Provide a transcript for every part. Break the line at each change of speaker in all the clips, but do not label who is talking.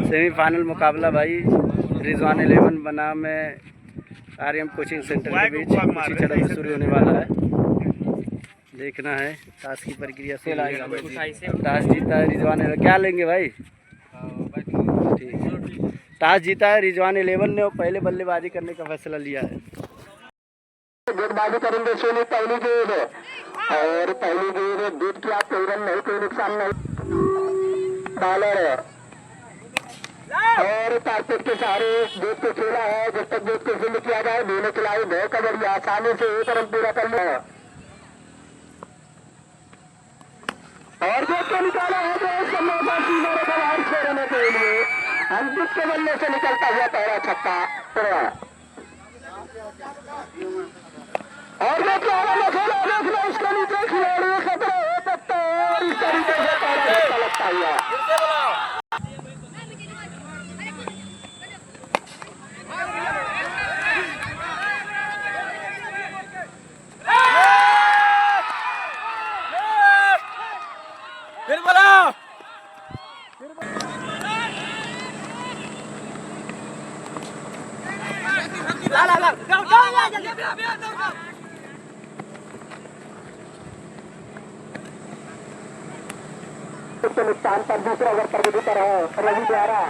Semifinal मुकाबला भाई रिजवान 11 बनाम आर्यम कोचिंग सेंटर के बीच उसी चढ़ में शुरू होने वाला है। देखना है टास्क की प्रक्रिया से टास्क जीता है रिजवान 11। क्या लेंगे भाई? ठीक है, टॉस जीता है रिजवान 11 ने और पहले बल्लेबाजी करने का फैसला लिया है।
गेंदबाजी करेंगे सोनी पहली गेंद और पहली गेंद दूध की आप कोई रन नहीं, कोई नुकसान नहीं। बॉलर और कारपेट के सहारे दूध को खेला है। जब तक दूध को फील्ड किया जाए दोनों खिलाड़ी बहुत बड़ी आसानी से एक रन पूरा कर लिया और दूध को निकाला है। तो इस समय का सीधे बाहर छोड़ने के लिए अंकित के बल्ले से निकलता हुआ पहला छक्का और देखो उसके नीचे खिलाड़ी खतरा हो सकता है और इस तरीके से पहला छक्का लगता हुआ
फिर बोला
नुकसान पर दूसरा ओवर प्रगति पर है रवि द्वारा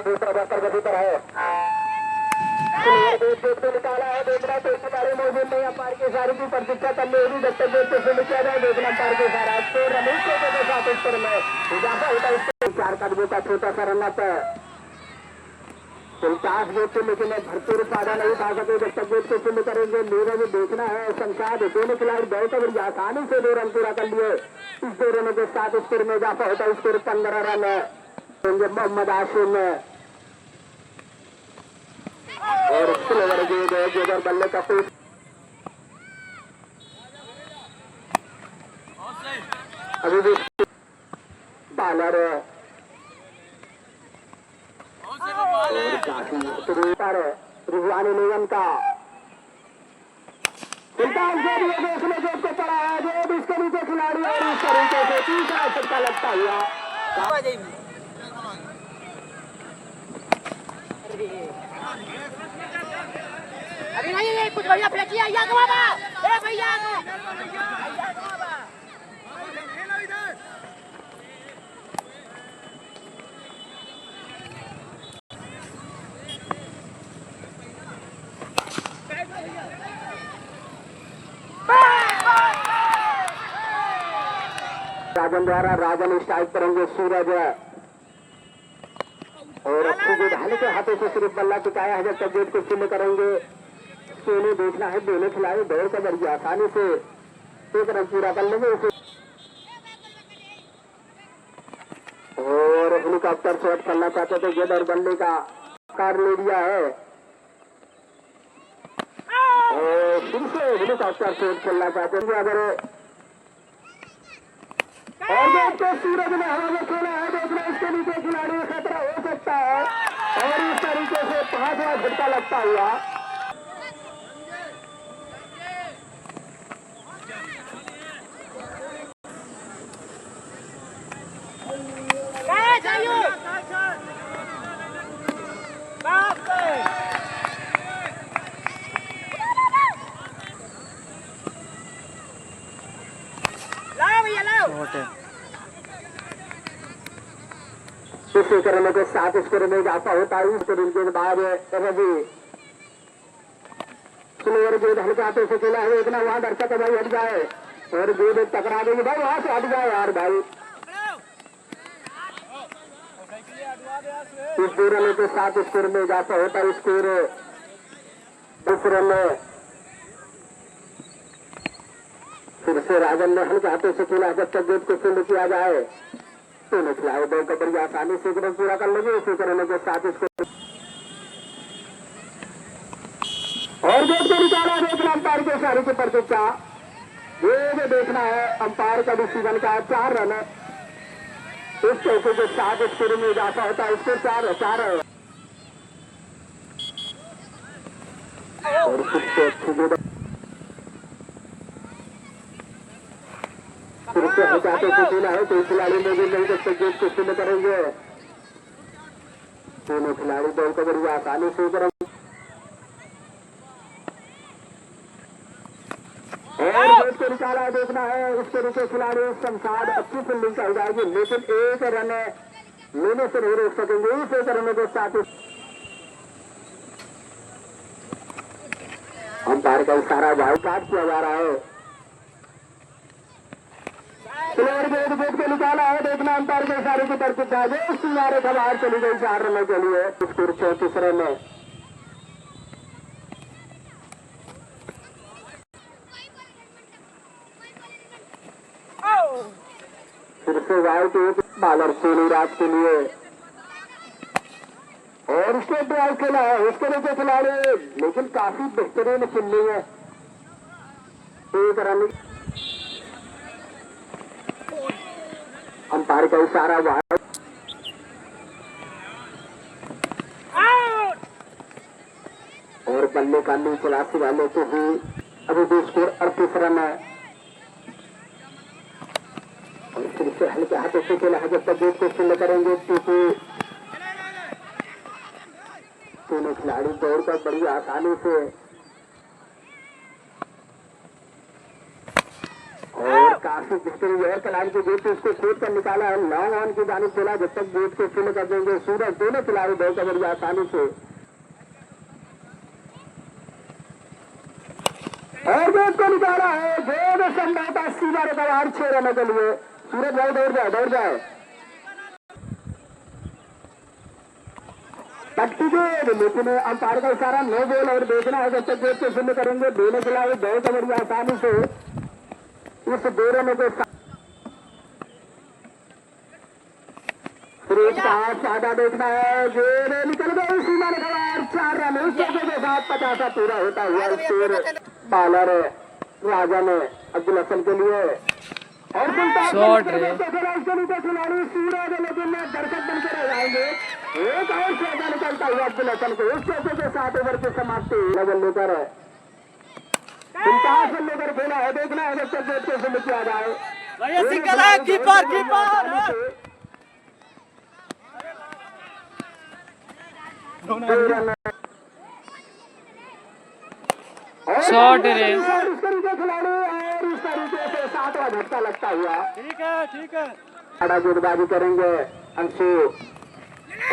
दूसरा ओवर प्रगति पर है। निकाला है देखना तो खिलाड़ी मौजूद नहीं। अंपायर के इशारे की प्रतीक्षा करनी होगी जब तक गेट को किया जाए। देखना अंपायर के इशारा रमेश के साथ उत्तर में इजाफा होता है। 4 कदमों का छोटा सा रन अप 50 गेट से लेकिन भरपूर फायदा नहीं उठा सके। जब तक गेट को शुरू करेंगे मेरे भी देखना है संसाद दोनों खिलाड़ी बहुत बड़ी आसानी से 2 रन पूरा कर लिए। इस 2 रनों के साथ स्कोर में इजाफा होता है। स्कोर 15 रन मोहम्मद आशिम और स्लोवर गेंद जो बल्ले का अभी भी बॉलर रिजवान 11 का देखने को पड़ा है जो इसके नीचे खिलाड़ी और इस तरीके से तीसरा छक्का लगता हुआ
अभी नहीं कुछ बढ़िया फैकिया भैया
राजन द्वारा राजन स्ट्राइक करेंगे सूरज और अच्छी गेंद हल्के हाथों से सिर्फ बल्ला टिकाया है। जब तक गेट को फील्ड करेंगे सोने देखना है दोनों खिलाड़ी दौड़ कर बड़ी आसानी से 1 रन पूरा कर लेंगे उसे और हेलीकॉप्टर शॉट करना चाहते थे। गेंद और बल्ले का कार ले लिया है और फिर से हेलीकॉप्टर शॉट खेलना चाहते थे। अगर और देखते सूरज ने हवा में खेला है देखना इसके नीचे खिलाड़ी खतरा हो सकता है और इस तरीके से 5वां झटका लगता हुआ इसी करने के साथ स्कोर में इजाफा होता है। इनके बाद रवि स्लोअर गेंद हल्के हाथों से खेला है। इतना वहां दर्शक भाई हट जाए और गेंद टकरा देंगे भाई वहां से हट जाए यार भाई। इस 2 रनों के साथ स्कोर में इजाफा होता है। स्कोर 10 रन फिर से राजन ने हल्के हाथों से खेला। जब तक गेंद को फील्ड किया जाए दोनों खिलाड़ी बहुत बड़ी आसानी से रन पूरा कर लेंगे। इसी करने के साथ इसको और गेट को निकाला देखना अंपायर के इशारे की प्रतीक्षा ये देखना है। अंपायर का डिसीजन का 4 रन इस चौके के साथ स्कोर में इजाफा होता है। इसको 4 और सबसे अच्छी गेंद फिर से हटाते से खेला है, कोई खिलाड़ी मौजूद नहीं, जब तक गेट को शुरू करेंगे। दोनों खिलाड़ी दौड़ को बड़ी आसानी से करेंगे और गेट को निकाला देखना है। उसके नीचे खिलाड़ी शमशाद अच्छी फील्डिंग कर जाएगी, लेकिन एक रन लेने से नहीं रोक सकेंगे। इस एक रनों के साथ अंपायर का इशारा वाइड कार्ड किया जा रहा है। प्लेयर गेट को निकाला है देखना, अंपायर के इशारे की तरफ जा गए, उस किनारे का बाहर चली गई 4 रनों के लिए। स्कोर 34 रन है। फिर से वाइट एक बॉलर सोनी राज के लिए और स्टेट ड्राइव खेला है उसके नीचे खिलाड़ी, लेकिन काफी बेहतरीन फील्डिंग है। एक रन अंपायर का इशारा वाइड और बल्ले का नीचे चलाते वाले को ही अभी भी स्कोर 38 रन है। और फिर से हल्के हाथों से खेला है, जब तक गेट को शुरू करेंगे टीपी। दोनों खिलाड़ी दौड़कर बड़ी आसानी से और काफी बेहतरीन और खिलाड़ी के गेट उसको खोद कर निकाला है, लॉन्ग ऑन की जानिब खेला। जब तक गेट को शुरू कर देंगे सूरज, दोनों खिलाड़ी दौड़कर बड़ी आसानी से और गेट को निकाला है। गेट संभवतः सीधा रिकॉर्ड 6 रनों के लिए। सूरज भाई दौड़ जाए पट्टी के, लेकिन अंपायर का इशारा नो बॉल और देखना है जब तक गेट को शुरू करेंगे। दोनों खिलाड़ी दौड़ बड़ी आसानी से इस 2 रनों के साथ सादा देखना है। गेट निकल गए सीमा रिकॉर्ड 4 रन। इस चौके के साथ 50 पूरा होता हुआ स्कोर बॉलर राजा ने अब्दुल हसन के लिए और
शॉट
खिलाड़ी सूरज, लेकिन दर्शक बनकर रह जाएंगे। एक और चौका निकलता हुआ अब्दुल हसन को। इस चौके के 7 ओवर की समाप्ति नजर लेकर 50 रन लेकर खेला है देखना है जब तक गेट को शुरू किया जाए।
सिंगल है, कीपर
शॉट रे
इस तरीके खिलाड़ी और इस तरीके से 7वां झटका लगता हुआ
ठीक है
बड़ा गेंदबाजी करेंगे अंशु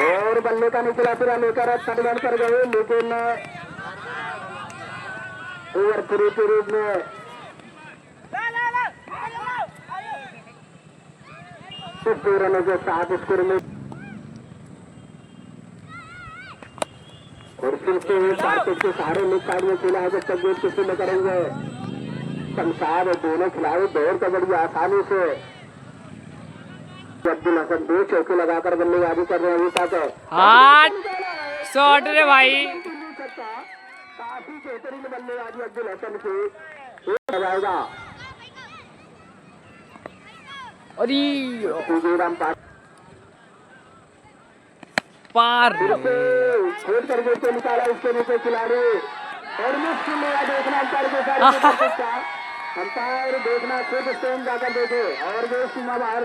और बल्ले का निचला सिरा लेकर तटबंध कर गए, लेकिन ओवर 3 के रूप में सिर्फ 2 रनों के साथ स्कोर में और फिर से कार्तिक के सहारे लेग साइड में खेला है। जब तक गेट को शुरू करेंगे शमशाद, दोनों खिलाड़ी दौड़ कर बड़ी आसानी से अब्दुल हसन 2 चौके लगाकर बल्लेबाजी कर रहे हैं अभी तक।
शॉट रे भाई,
काफी बेहतरीन बल्लेबाजी अब्दुल हसन की लगाएगा।
अरे पार
खेल कर गेट को निकाला उसके नीचे खिलाड़ी और मुश्किल देखना अंपायर के साथ अंपायर देखना खुद स्टैंड जाकर देखे और वो सीमा बाहर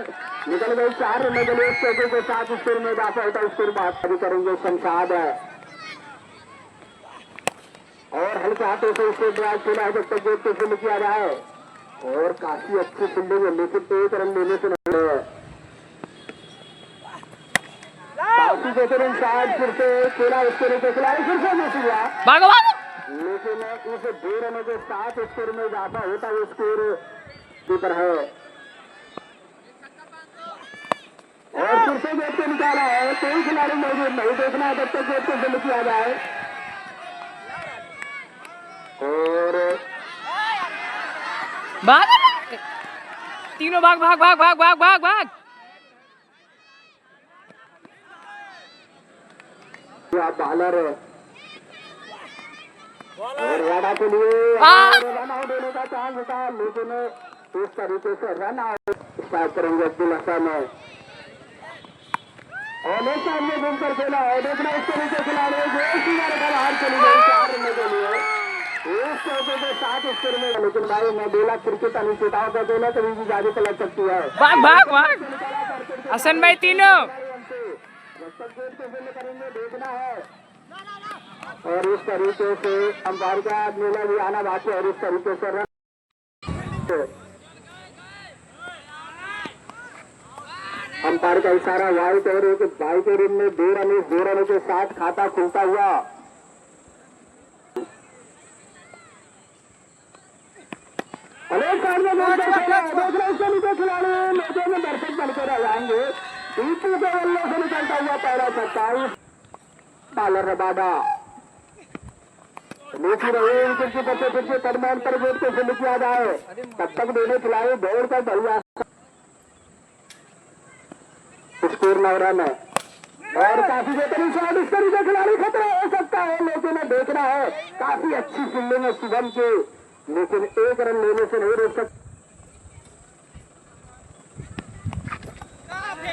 निकल गई। 4 रनों के लिए इस चौके के साथ स्कोर में इजाफा होता है। स्कोर बात करेंगे शमशाद और हल्के हाथों से उसको ड्राइव खेला है जब तक गेट को शुरू किया जाए और काफी अच्छी फील्डिंग है, लेकिन 1 रन लेने से नहीं है। काफी बेहतरीन शायद फिर से खेला उसके नीचे खिलाड़ी फिर से मिस हुआ, लेकिन इस 2 रनों के साथ स्कोर में इजाफा होता है। स्कोर कीपर है और फिर से गेट को निकाला है। कोई खिलाड़ी मौजूद नहीं, देखना है जब तक गेट को बंद किया जाए और
तीनों भाग
बॉलर और राडा के लिए रन आउट होने का चांस था, लेकिन इस तरीके से रन आउट स्टार्ट करेंगे अब्दुल हसन और एक सामने घूमकर खेला है। देखना इस तरीके खिलाड़ी बाहर चली गई 4 रनों के लिए एक चौके के साथ स्कोर में, लेकिन भाई मैं बोला क्रिकेट अनिश्चितताओं का खेल है, कभी भी जारी पलट सकती है।
भाग भाग भाग हसन भाई तीनों
करेंगे देखना है, और इस तरीके से अंपायर का मेला भी आना बाकी है, और इस तरीके से रन अंपायर का इशारा वाइट, और एक बाई के रिम में 2 रनों के साथ खाता खुलता हुआ। खिलाड़ी लोगों में दर्शक बनकर रह जाएंगे। टीपू के बल्ले से निकलता हुआ पहला 27 बालर रबाडा लेकिन रहे विकेट के बच्चे फिर से टर्मैन पर गेट को फिल किया जाए, तब तक दोनों खिलाड़ी दौड़ कर बढ़िया स्कोर 9 रन है, और काफी बेहतरीन शॉट। इस तरीके खिलाड़ी खतरा हो सकता है, लेकिन देखना है काफी अच्छी फील्डिंग है शुभम की, लेकिन 1 रन लेने से नहीं रोक सकते।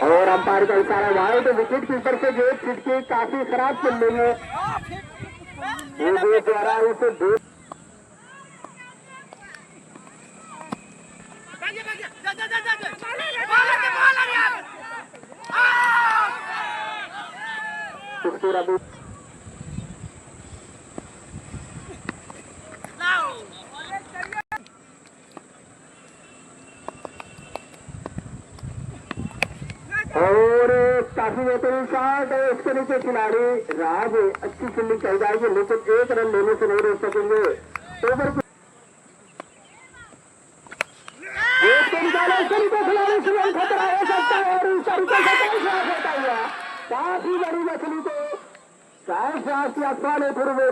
और अंपायर का इशारा वाइड, विकेट कीपर से गेट छिटकी, काफी खराब फील्डिंग है, वो द्वारा उसे दो अभी और काफी बेहतरीन शॉट है। इसके नीचे खिलाड़ी राज अच्छी फील्डिंग चल जाएगी, लेकिन 1 रन लेने से नहीं रोक सकेंगे। ओवर खिलाड़ी शिवम खतरा हो सकता है, और इस तरीके से होता हुआ काफी बड़ी मछली को चाहे श्वास या पाले फिर वो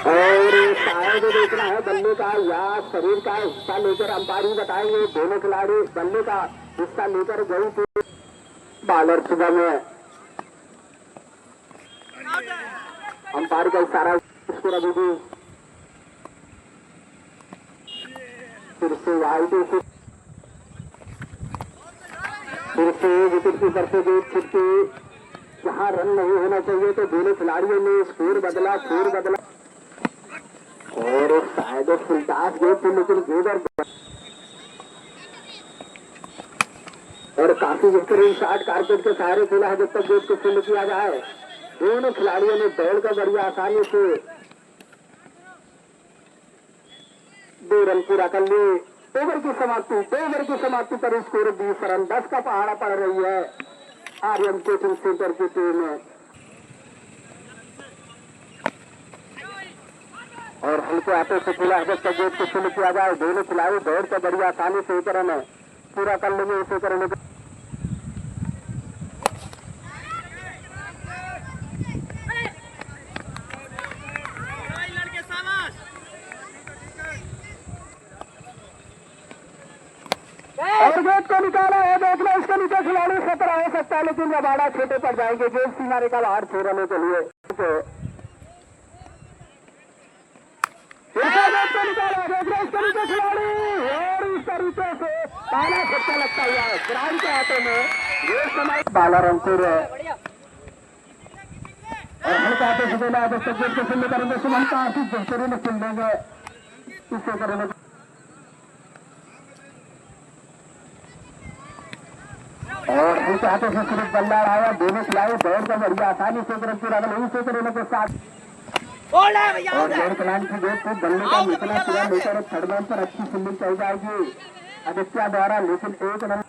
और शायद देखना है बल्ले का या शरीर का हिस्सा लेकर अंपायर ही बताएंगे। दोनों खिलाड़ी बल्ले का हिस्सा लेकर गई थी बालर सुबह में, अंपायर का इशारा स्कोर अभी भी फिर से वाइड, फिर से विकेट कीपर से गेट छिटकी, जहां रन नहीं होना चाहिए तो दोनों खिलाड़ियों ने स्कोर बदला और शायद फुलटास गेट थी, लेकिन गेट और काफी बेहतरीन शॉट कारपेट के सहारे खेला है जब तक गेट को फील्ड किया जाए। दोनों खिलाड़ियों ने दौड़कर बड़ी आसानी से 2 रन पूरा कर लिए। ओवर की समाप्ति पर स्कोर 20 रन 10 का पहाड़ा पड़ रही है आर्यन कोचिंग सेंटर की टीम में, और हल्के हाथों से खुला है जब तक गेट को फील्ड किया जाए। दोनों खिलाड़ी दौड़ कर बड़ी आसानी से 1 रन पूरा कर लेंगे। इसे करने और गेट को निकाला है, देखना इसके नीचे खिलाड़ी खतरा हो सकता है, लेकिन रबाडा छोटे पड़ जाएंगे गेट सीमा रेखा बाहर 6 रनों के लिए। निकाला देखना इसके नीचे खिलाड़ी, और इस तरीके से पहला छक्का लगता हुआ है ग्राउंड के हाथों में। ये समय बालर अंकुर है और हल्का हाथों से बोला जब तक गेट को फील्ड करेंगे सुमन काफी बेहतरीन फील्ड देंगे इसे करेंगे। और हल्के हाथों से सिर्फ बल्ला आया, दोनों खिलाड़ी दौड़ कर बढ़िया आसानी से पूरा नहीं से करने के साथ और डेढ़ कलान की गेट को बल्ले का निकला पूरा लेकर थर्ड मैन पर अच्छी फील्डिंग चल जाएगी आदित्य द्वारा, लेकिन 1 रन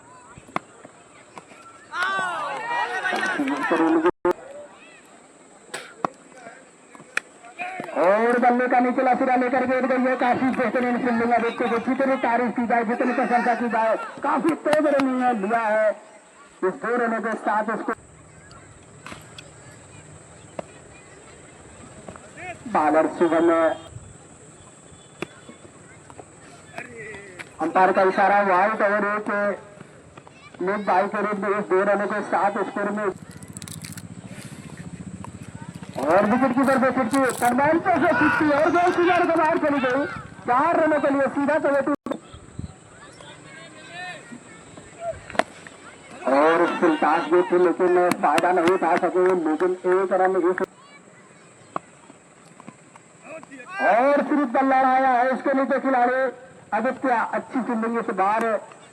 और बल्ले का निचला सिरा लेकर गेट गई है। काफी बेहतरीन फील्डिंग है, बच्चे को जितनी तारीफ की जाए जितनी प्रशंसा की जाए, काफी तेज रनिंग है दिया है इस 2 रनों के साथ। उसको बालर सुबह अंपायर का इशारा वाइट, और एक लेग बाई के रूप में इस 2 रनों के साथ स्कोर में और विकेट कीपर पे फिरती टर्बाइन पे से फिरती और गोल सीधर के बाहर चली गई 4 रनों के लिए सीधा कमेटी और सुल्तान भी थे लेकिन फायदा नहीं उठा सके, लेकिन एक रन और सिर्फ बल्ला आया है इसके नीचे खिलाड़ी आदित्य, अच्छी फील्डिंग इस बार,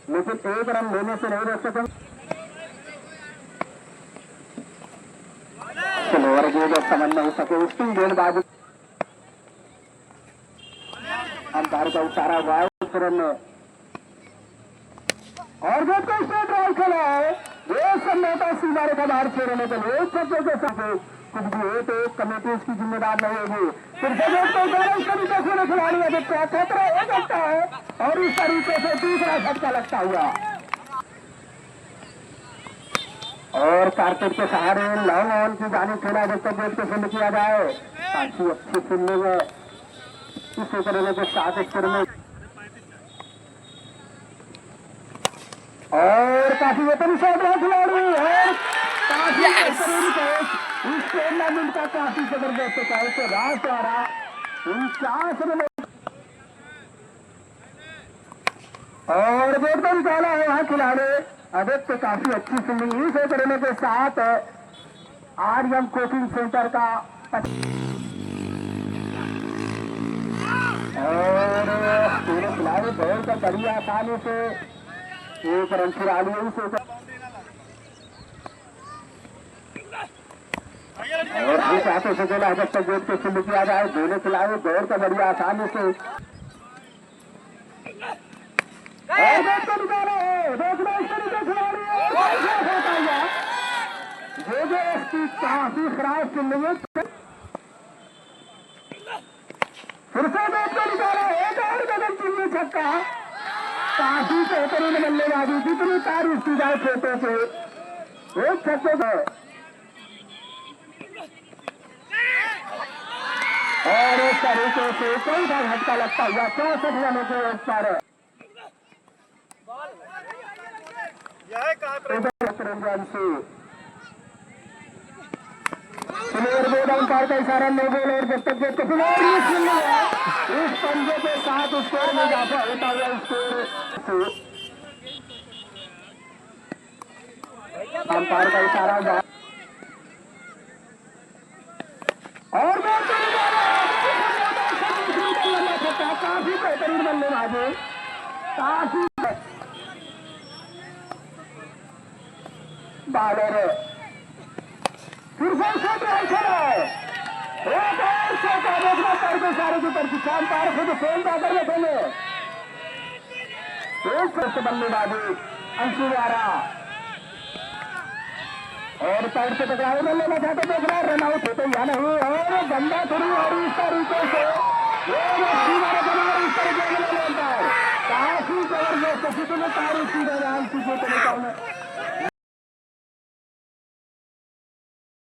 लेकिन एक रन लेने से नहीं रोक सके। स्लोअर गेंद समझ नहीं सके, उसकी गेंदबाजी अंपायर का इशारा हुआ है उस रन में, और जो तो इसने ड्राइव खेला है वो समझौता सीमा रेखा बाहर छोड़ने के लिए छक्के के साथ कुछ भी हो तो कमेटी उसकी जिम्मेदार नहीं होगी। फिर जगह तो इस तरीके से खिलाड़ी आदित्य खतरा हो सकता है और इस तरीके से दूसरा झटका लगता हुआ, और कार्पेट के सहारे लॉन्ग ऑन की जानी खेला जब तक गेट को फील्ड किया जाए, काफी अच्छी फील्डिंग है इस तरह के साथ स्तर में, और काफी वेतन से खिलाड़ी और काफी बेहतरीन कैच इस टूर्नामेंट का, काफी जबरदस्त कैच राज द्वारा 49 रन और गेट को निकाला है वहां खिलाड़ी आदित्य, काफी अच्छी फील्डिंग इस करने के साथ आर्यन कोचिंग सेंटर का, और पूरे खिलाड़ी दौड़ कर बड़ी आसानी से एक रन चुरा लिया उसे, और हम चाहते थे बोला जब तक गेट को फील्ड किया जाए दोनों खिलाड़ी दौड़ कर बड़ी आसानी से, और गेट को निकाला है देखना इस तरीके खिलाड़ी जो काफी खराब फील्डिंग है, फिर से गेट को निकाला एक और गगन चिन्ह छक्का, काफी बेहतरीन बल्लेबाजी, जितनी तारीफ की जाए छोटे से एक छक्के में, और इस तरीके से कई बार झटका लगता हुआ 64 रनों के ऊपर रन से स्लोअर बोर्ड अंपायर का इशारा नो बॉल, और जब तक गेट को इस पंजे के साथ स्कोर में इजाफा होता हुआ स्कोर अंपायर का इशारा और काफी बेहतरीन बल्लेबाजी, काफी बॉलर फिर से ट्राई खेला है, एक और चौका देखना पड़ते सारे की प्रतीक्षा अंपायर खुद फेल जाकर बैठेंगे, एक से बल्लेबाजी अंशु द्वारा, और पैर से टकराए में लेना चाहते देख रहा है, रन आउट होते या नहीं, और गंदा थोड़ी और इस तरीके से काफी जबरदस्त तारीफ की